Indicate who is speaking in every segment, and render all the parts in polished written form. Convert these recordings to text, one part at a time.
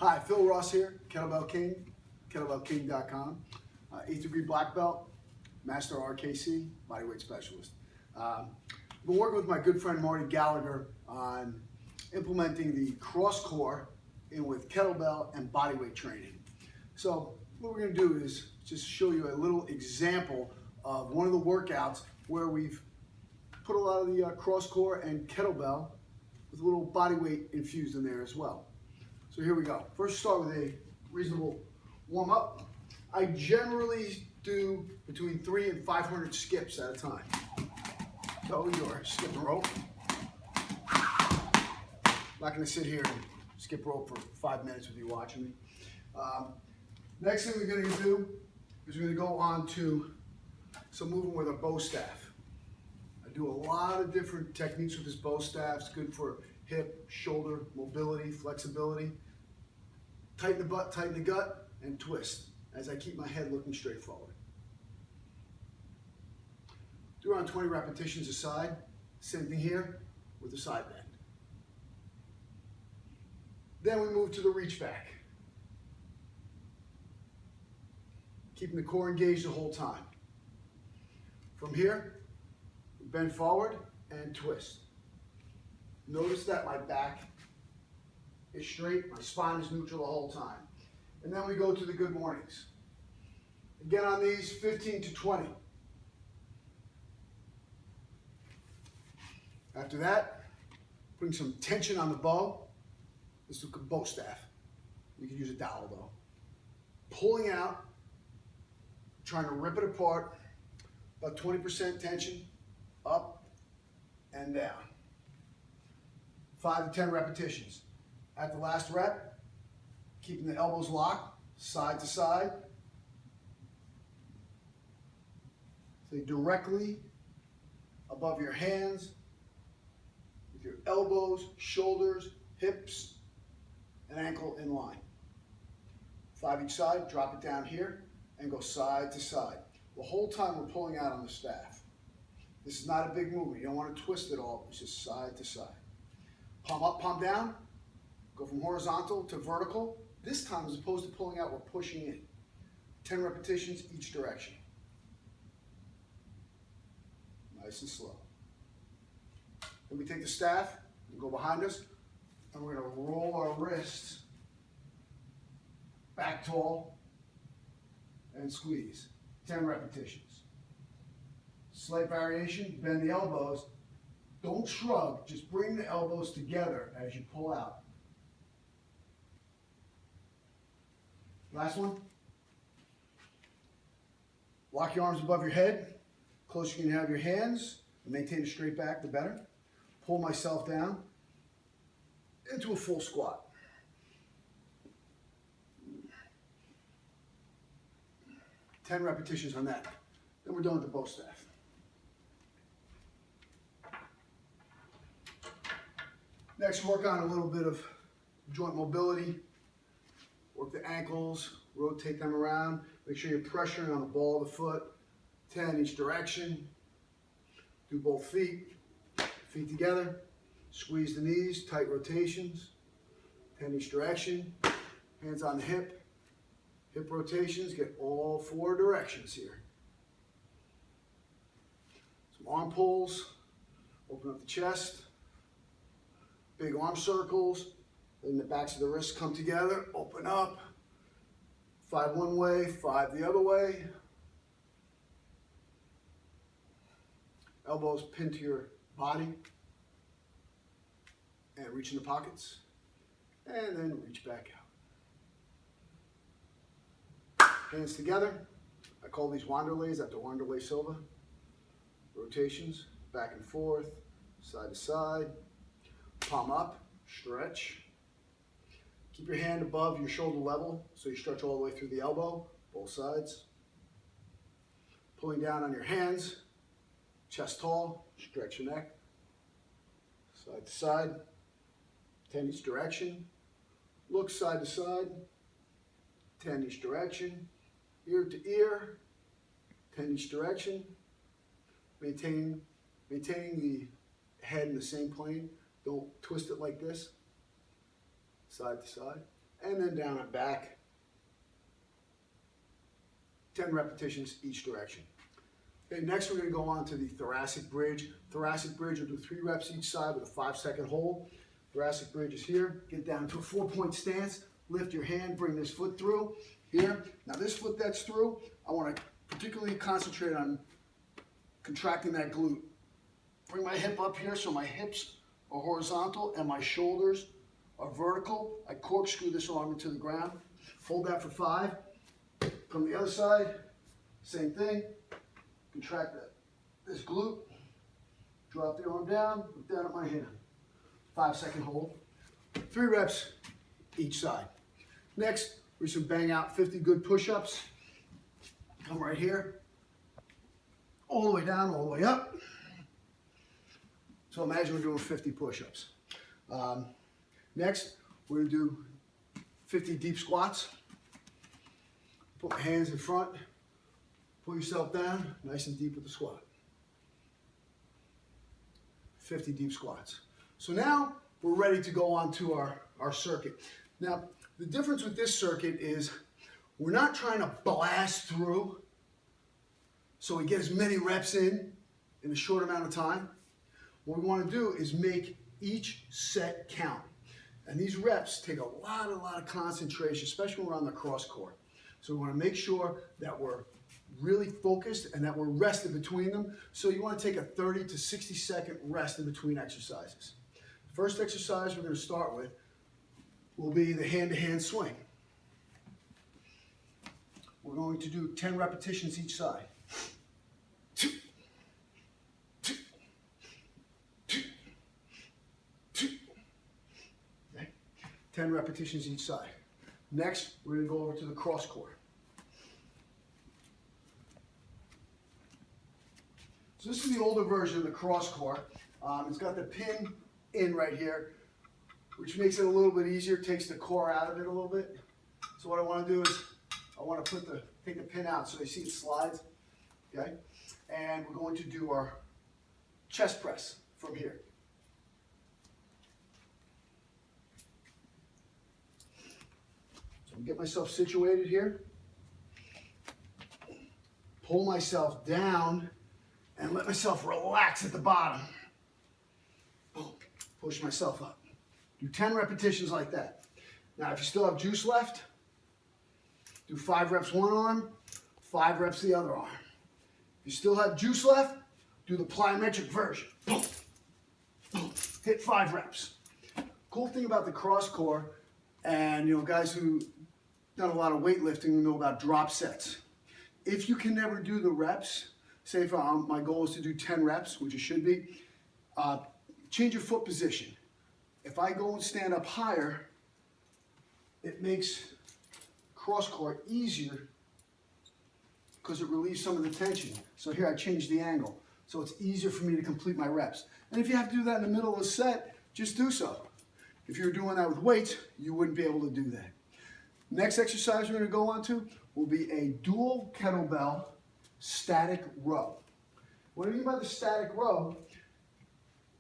Speaker 1: Hi, Phil Ross here, Kettlebell King, kettlebellking.com. 8th degree black belt, master RKC, bodyweight specialist. I've been working with my good friend Marty Gallagher on implementing the CrossCore in with kettlebell and bodyweight training. So what we're going to do is just show you a little example of one of the workouts where we've put a lot of the CrossCore and kettlebell with a little bodyweight infused in there as well. So here we go. First start with a reasonable warm up. I generally do between 300 and 500 skips at a time. So you're skipping rope. I'm not going to sit here and skip rope for 5 minutes with you watching me. Next thing we're going to do is we're going to go on to some movement with a bow staff. I do a lot of different techniques with this bow staff. It's good for hip, shoulder, mobility, flexibility. Tighten the butt, tighten the gut, and twist as I keep my head looking straight forward. Do around 20 repetitions a side. Same thing here with the side bend. Then we move to the reach back. Keeping the core engaged the whole time. From here, we bend forward and twist. Notice that my back is straight, my spine is neutral the whole time. And then we go to the good mornings. Again on these, 15 to 20. After that, putting some tension on the bow. This is a bow staff. You can use a dowel though. Pulling out, trying to rip it apart, about 20% tension, up and down. 5 to 10 repetitions. At the last rep, keeping the elbows locked, side to side. Stay directly above your hands, with your elbows, shoulders, hips, and ankle in line. 5 each side, drop it down here, and go side to side. The whole time we're pulling out on the staff. This is not a big movement. You don't want to twist it all. It's just side to side. Palm up, palm down. Go from horizontal to vertical. This time, as opposed to pulling out, we're pushing in. 10 repetitions each direction. Nice and slow. Then we take the staff and go behind us, and we're going to roll our wrists back tall and squeeze. 10 repetitions. Slight variation, bend the elbows. Don't shrug, just bring the elbows together as you pull out. Last one. Lock your arms above your head. Closer you can have your hands. Maintain a straight back, the better. Pull myself down into a full squat. Ten repetitions on that. Then we're done with the bow staff. Next, work on a little bit of joint mobility. Work the ankles, rotate them around. Make sure you're pressuring on the ball of the foot. 10 each direction. Do both feet. Feet together. Squeeze the knees, tight rotations. 10 each direction. Hands on the hip. Hip rotations, get all 4 directions here. Some arm pulls. Open up the chest. Big arm circles. Then the backs of the wrists come together, open up. 5 one way, 5 the other way. Elbows pinned to your body. And reach in the pockets. And then reach back out. Hands together. I call these Wanderlays after Wanderlei Silva. Rotations, back and forth, side to side. Palm up, stretch. Keep your hand above your shoulder level so you stretch all the way through the elbow, both sides. Pulling down on your hands, chest tall, stretch your neck. Side to side, 10 each direction. Look side to side, 10 each direction. Ear to ear, 10 each direction. Maintaining the head in the same plane. Don't twist it like this. Side to side. and then down and back. 10 repetitions each direction. Okay, next we're going to go on to the thoracic bridge. Thoracic bridge, we'll do 3 reps each side with a 5-second hold. Thoracic bridge is here. Get down to a 4-point stance. Lift your hand, bring this foot through here. Now this foot that's through, I want to particularly concentrate on contracting that glute. Bring my hip up here so my hips are horizontal and my shoulders are vertical. I corkscrew this arm into the ground. Hold that for 5. Come the other side, same thing. Contract this glute. Drop the arm down, look down at my hand. 5-second hold. 3 reps each side. Next, we're just gonna bang out 50 good push-ups. Come right here. All the way down, all the way up. So imagine we're doing 50 push-ups. Next, we're gonna do 50 deep squats. Put my hands in front. Pull yourself down, nice and deep with the squat. 50 deep squats. So now we're ready to go on to our circuit. Now, the difference with this circuit is we're not trying to blast through so we get as many reps in a short amount of time. What we want to do is make each set count. And these reps take a lot of concentration, especially when we're on the CrossCore. So we want to make sure that we're really focused and that we're rested between them. So you want to take a 30 to 60 second rest in between exercises. The first exercise we're going to start with will be the hand-to-hand swing. We're going to do 10 repetitions each side. 2, 2, 2, 2. Okay. 10 repetitions each side. Next, we're going to go over to the CrossCore. So this is the older version of the CrossCore. It's got the pin in right here, which makes it a little bit easier, takes the core out of it a little bit. So what I want to do is I want to take the pin out so you see it slides, okay? And we're going to do our chest press from here. So get myself situated here, pull myself down, and let myself relax at the bottom. Boom. Push myself up. Do 10 repetitions like that. Now, if you still have juice left, do 5 reps one arm, 5 reps the other arm. If you still have juice left, do the plyometric version. Boom. Boom. Hit 5 reps. Cool thing about the CrossCore, and guys who done a lot of weightlifting know about drop sets. If you can never do the reps, say if my goal is to do 10 reps, which it should be, change your foot position. If I go and stand up higher, it makes CrossCore easier because it relieves some of the tension. So here I change the angle. So it's easier for me to complete my reps. And if you have to do that in the middle of a set, just do so. If you're doing that with weights, you wouldn't be able to do that. Next exercise we're going to go on to will be a dual kettlebell static row. What I mean by the static row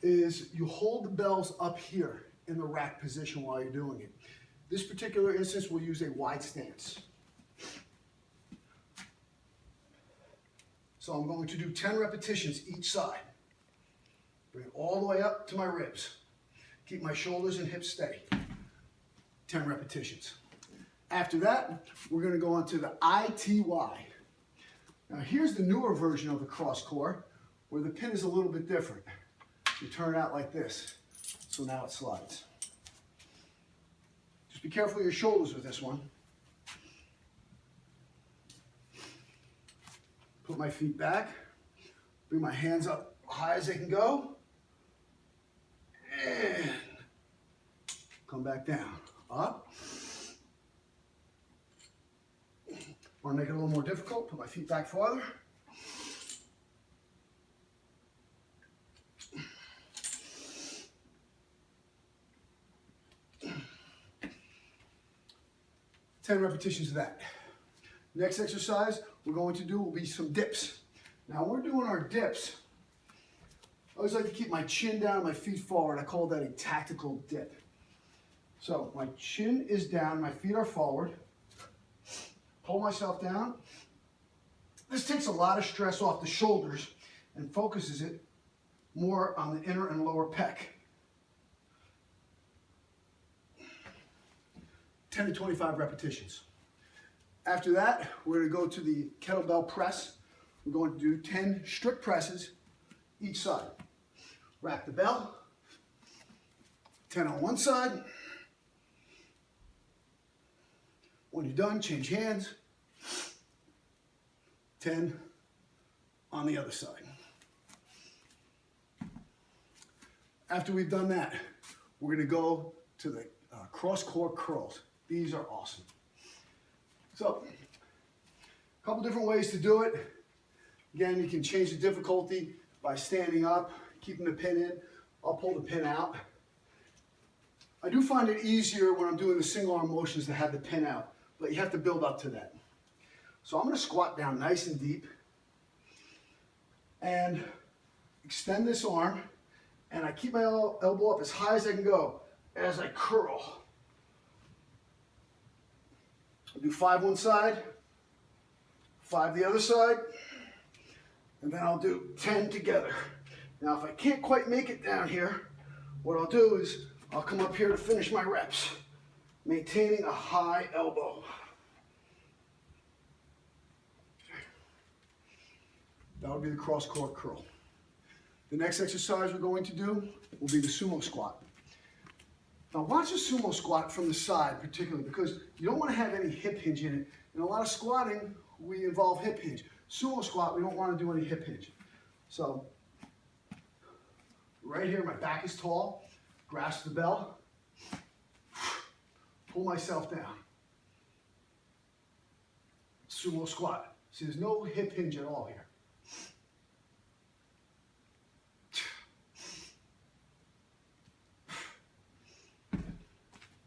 Speaker 1: is you hold the bells up here in the rack position while you're doing it. This particular instance, we'll use a wide stance. So I'm going to do 10 repetitions each side. Bring it all the way up to my ribs. Keep my shoulders and hips steady. 10 repetitions. After that, we're going to go on to the ITY. Now here's the newer version of the CrossCore, where the pin is a little bit different. You turn it out like this, so now it slides. Just be careful of your shoulders with this one. Put my feet back, bring my hands up high as they can go, and come back down, up. Want to make it a little more difficult, put my feet back farther. Ten repetitions of that. Next exercise we're going to do will be some dips. Now when we're doing our dips, I always like to keep my chin down and my feet forward. I call that a tactical dip. So my chin is down, my feet are forward. Pull myself down. This takes a lot of stress off the shoulders and focuses it more on the inner and lower pec. 10 to 25 repetitions. After that, we're going to go to the kettlebell press. We're going to do 10 strict presses each side. Rack the bell. 10 on one side. When you're done, change hands. 10 on the other side. After we've done that, we're going to go to the CrossCore curls. These are awesome. So, a couple different ways to do it. Again, you can change the difficulty by standing up, keeping the pin in. I'll pull the pin out. I do find it easier when I'm doing the single arm motions to have the pin out, but you have to build up to that. So I'm going to squat down nice and deep and extend this arm, and I keep my elbow up as high as I can go as I curl. I'll do 5 one side, 5 the other side, and then I'll do 10 together. Now if I can't quite make it down here, what I'll do is I'll come up here to finish my reps, maintaining a high elbow. That would be the CrossCore curl. The next exercise we're going to do will be the sumo squat. Now watch the sumo squat from the side particularly because you don't want to have any hip hinge in it. In a lot of squatting, we involve hip hinge. Sumo squat, we don't want to do any hip hinge. So right here, my back is tall, grasp the bell, pull myself down. Sumo squat. See, there's no hip hinge at all here.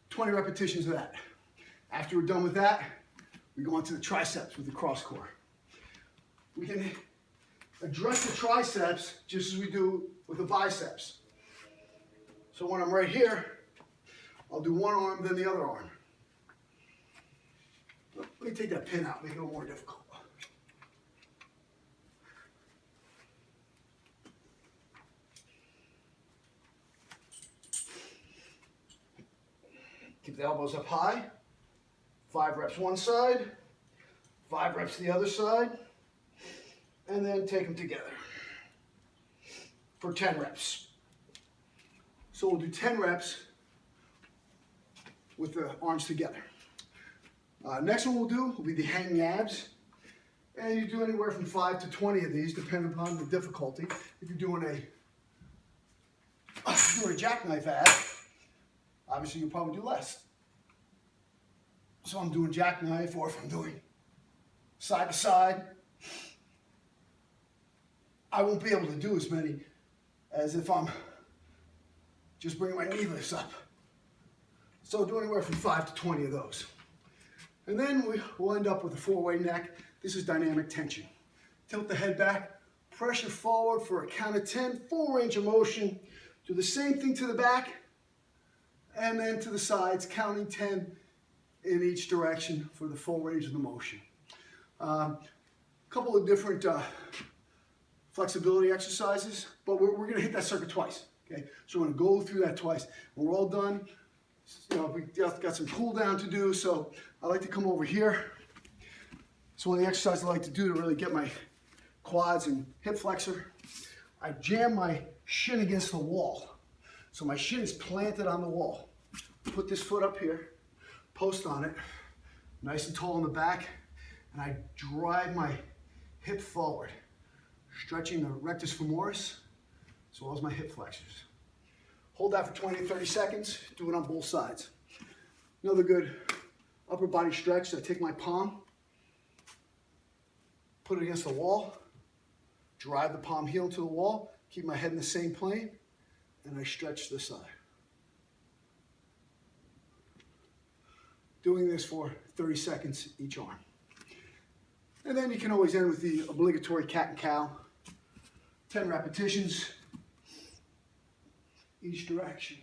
Speaker 1: "20 repetitions of that. After we're done with that, we go on to the triceps with the CrossCore. We can address the triceps just as we do with the biceps. So when I'm right here, I'll do one arm, then the other arm. Let me take that pin out, make it a little more difficult. Keep the elbows up high. 5 reps one side, 5 reps the other side, and then take them together for 10 reps. So we'll do 10 reps with the arms together. Next one we'll do will be the hanging abs. And you do anywhere from 5 to 20 of these, depending upon the difficulty. If you're doing a jackknife ab, obviously you'll probably do less. So I'm doing jackknife, or if I'm doing side to side, I won't be able to do as many as if I'm just bringing my knee lifts up. So do anywhere from 5 to 20 of those. And then we'll end up with a 4-way neck. This is dynamic tension. Tilt the head back, pressure forward for a count of 10, full range of motion. Do the same thing to the back, and then to the sides, counting 10 in each direction for the full range of the motion. A couple of different flexibility exercises, but we're going to hit that circuit twice. Okay, so we're going to go through that twice. When we're all done, we got some cool down to do, so I like to come over here. So one of the exercises I like to do to really get my quads and hip flexor, I jam my shin against the wall. So my shin is planted on the wall. Put this foot up here, post on it, nice and tall in the back, and I drive my hip forward, stretching the rectus femoris as well as my hip flexors. Hold that for 20 to 30 seconds, do it on both sides. Another good upper body stretch, I take my palm, put it against the wall, drive the palm heel into the wall, keep my head in the same plane, and I stretch this side. Doing this for 30 seconds each arm. And then you can always end with the obligatory cat and cow. 10 repetitions each direction.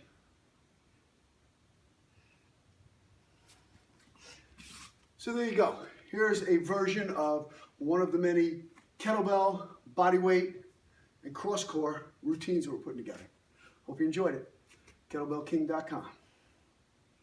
Speaker 1: So there you go. Here's a version of one of the many kettlebell, bodyweight, and CrossCore routines that we're putting together. Hope you enjoyed it. KettlebellKing.com.